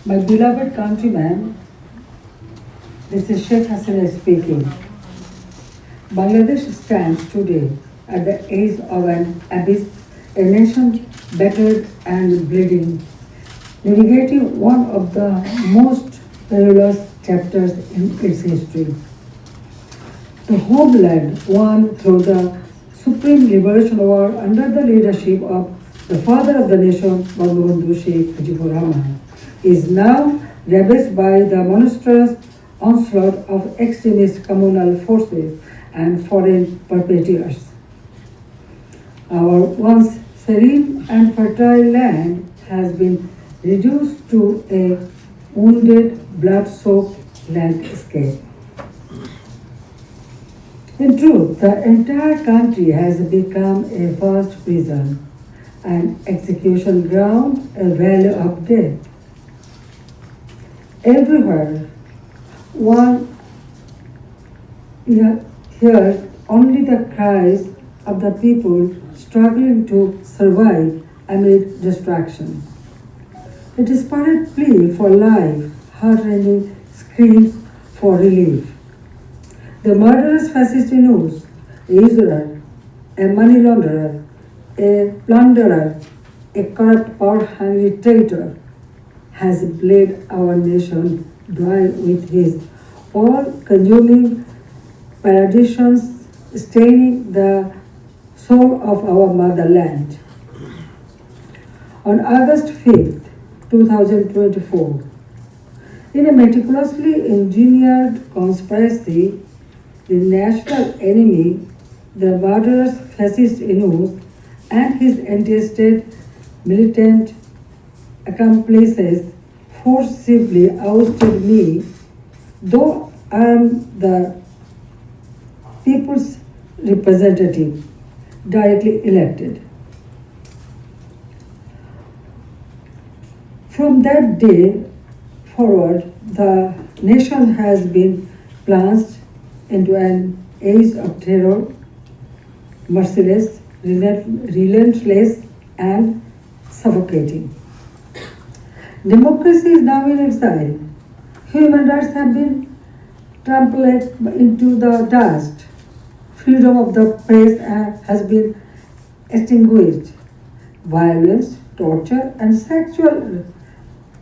My beloved countrymen, this is Sheikh Hasina speaking. Bangladesh stands today at the edge of an abyss, a nation battered and bleeding, navigating one of the most perilous chapters in its history. The homeland won through the Supreme Liberation War under the leadership of the father of the nation, Muhammad Sheikh Hasina, is now ravaged by the monstrous onslaught of extremist communal forces and foreign perpetrators. Our once serene and fertile land has been reduced to a wounded, blood-soaked landscape. In truth, the entire country has become a vast prison, an execution ground, a valley of death. Everywhere, one hears only the cries of the people struggling to survive amid destruction. A desperate plea for life, heart-rending screams for relief. The murderous Fascist Yunus, a usurer, a money launderer, a plunderer, a corrupt, power-hungry traitor, has bled our nation dry with his all-consuming perditions, staining the soul of our motherland. On August 5th, 2024, in a meticulously engineered conspiracy, the national enemy, the murderous Fascist Yunus, and his enlisted militant accomplices forcibly ousted me, though I am the people's representative, directly elected. From that day forward, the nation has been plunged into an age of terror, merciless, relentless, and suffocating. Democracy is now in exile. Human rights have been trampled into the dust. Freedom of the press has been extinguished. Violence, torture, and sexual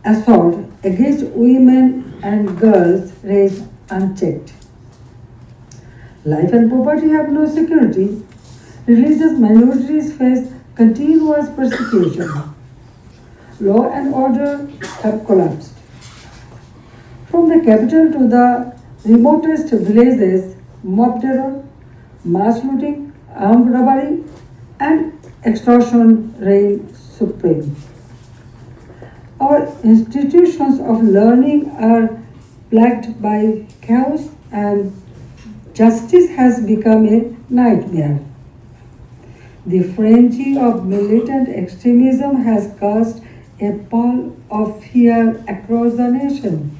assault against women and girls remain unchecked. Life and property have no security. Religious minorities face continuous persecution. Law and order have collapsed. From the capital to the remotest villages, mob terror, mass looting, armed robbery, and extortion reign supreme. Our institutions of learning are plagued by chaos, and justice has become a nightmare. The frenzy of militant extremism has cast a pall of fear across the nation.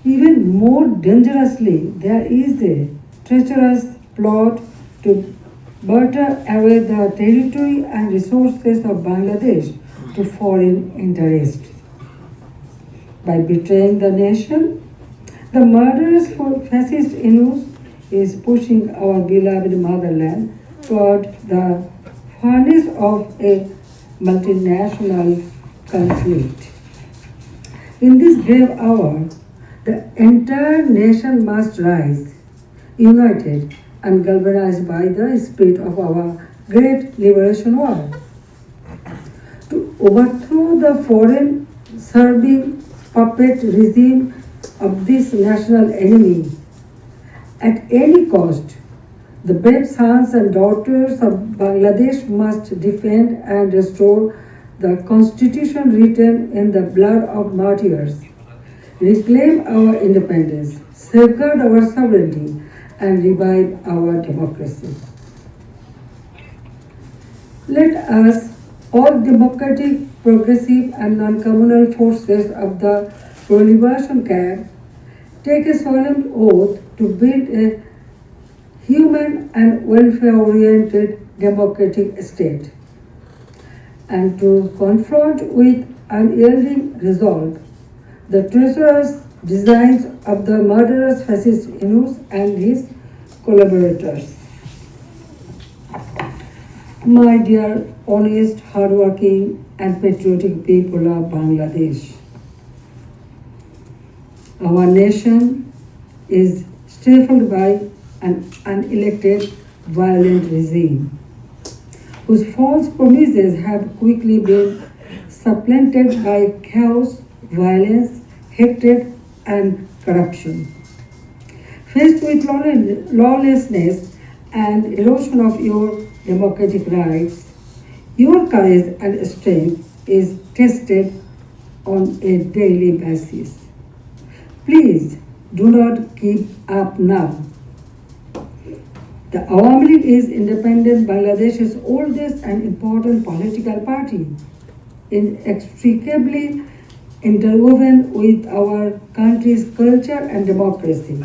Even more dangerously, there is a treacherous plot to barter away the territory and resources of Bangladesh to foreign interests. By betraying the nation, the murderous Fascist Yunus is pushing our beloved motherland toward the furnace of a multinational conflict. In this grave hour, the entire nation must rise, united and galvanized by the spirit of our great liberation war, to overthrow the foreign serving puppet regime of this national enemy. At any cost, the brave sons and daughters of Bangladesh must defend and restore the constitution written in the blood of martyrs, reclaim our independence, safeguard our sovereignty, and revive our democracy. Let us, all democratic, progressive, and non-communal forces of the pro-liberation camp, take a solemn oath to build a human and welfare-oriented democratic state, and to confront with unyielding resolve, the treacherous designs of the murderous Fascist Yunus and his collaborators. My dear, honest, hardworking, and patriotic people of Bangladesh, our nation is stifled by an unelected, violent regime, whose false promises have quickly been supplanted by chaos, violence, hatred, and corruption. Faced with lawlessness and erosion of your democratic rights, your courage and strength is tested on a daily basis. Please do not give up now. The Awami League is independent Bangladesh's oldest and important political party, inextricably interwoven with our country's culture and democracy.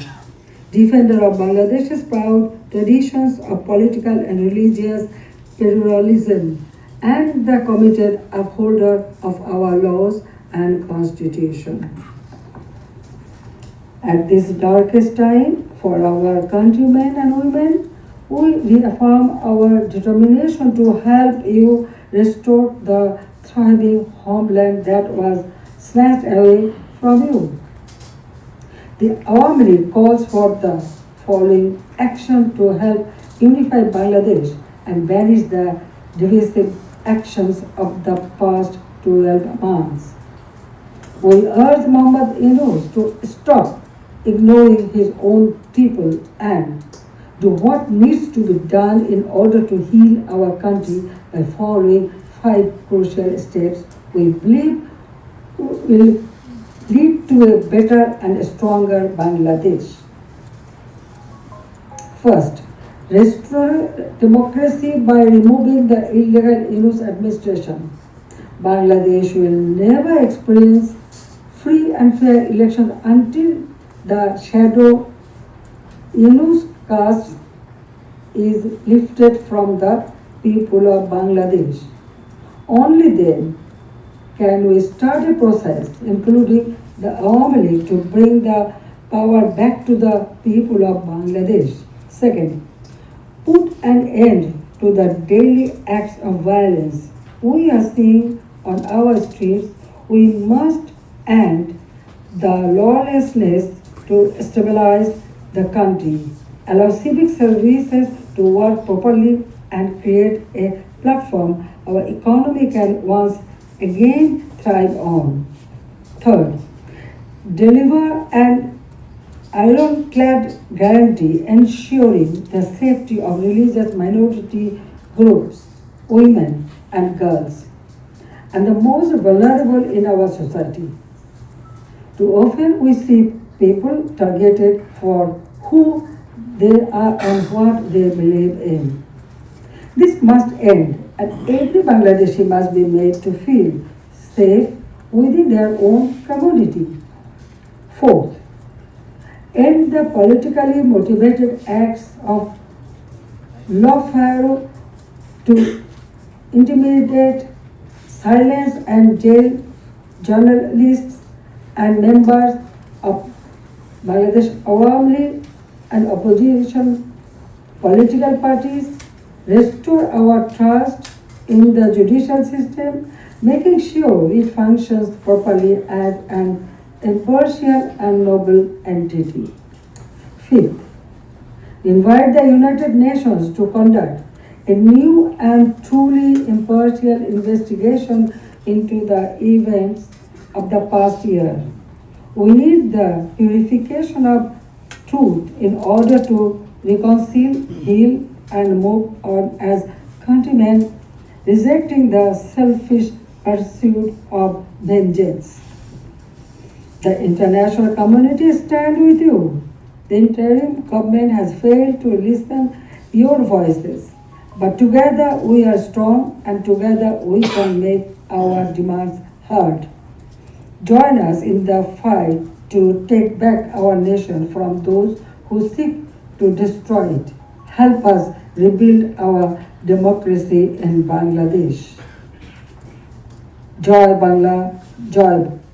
Defender of Bangladesh's proud traditions of political and religious pluralism, and the committed upholder of our laws and constitution. At this darkest time for our countrymen and women, we reaffirm our determination to help you restore the thriving homeland that was snatched away from you. The Awami League calls for the following action to help unify Bangladesh and banish the divisive actions of the past 12 months. We urge Muhammad Yunus to stop ignoring his own people and do what needs to be done in order to heal our country by following 5 crucial steps we believe will lead to a better and stronger Bangladesh. First, restore democracy by removing the illegal Yunus administration. Bangladesh will never experience free and fair elections until the shadow Yunus caste is lifted from the people of Bangladesh. Only then can we start a process, including the Awami League, to bring the power back to the people of Bangladesh. Second, put an end to the daily acts of violence we are seeing on our streets. We must end the lawlessness to stabilize the country, allow civic services to work properly, and create a platform our economy can once again thrive on. Third, deliver an ironclad guarantee ensuring the safety of religious minority groups, women and girls, and the most vulnerable in our society. Too often we see people targeted for who they are and what they believe in. This must end, and every Bangladeshi must be made to feel safe within their own community. Fourth, end the politically motivated acts of lawfare to intimidate, silence and jail journalists and members of Bangladesh Awami League and opposition political parties. Restore our trust in the judicial system, making sure it functions properly as an impartial and noble entity. Fifth, invite the United Nations to conduct a new and truly impartial investigation into the events of the past year. We need the purification of truth in order to reconcile, heal, and move on as countrymen, rejecting the selfish pursuit of vengeance. The international community stands with you. The interim government has failed to listen your voices, but together we are strong and together we can make our demands heard. Join us in the fight to take back our nation from those who seek to destroy it. Help us rebuild our democracy in Bangladesh. Joy Bangla, Joy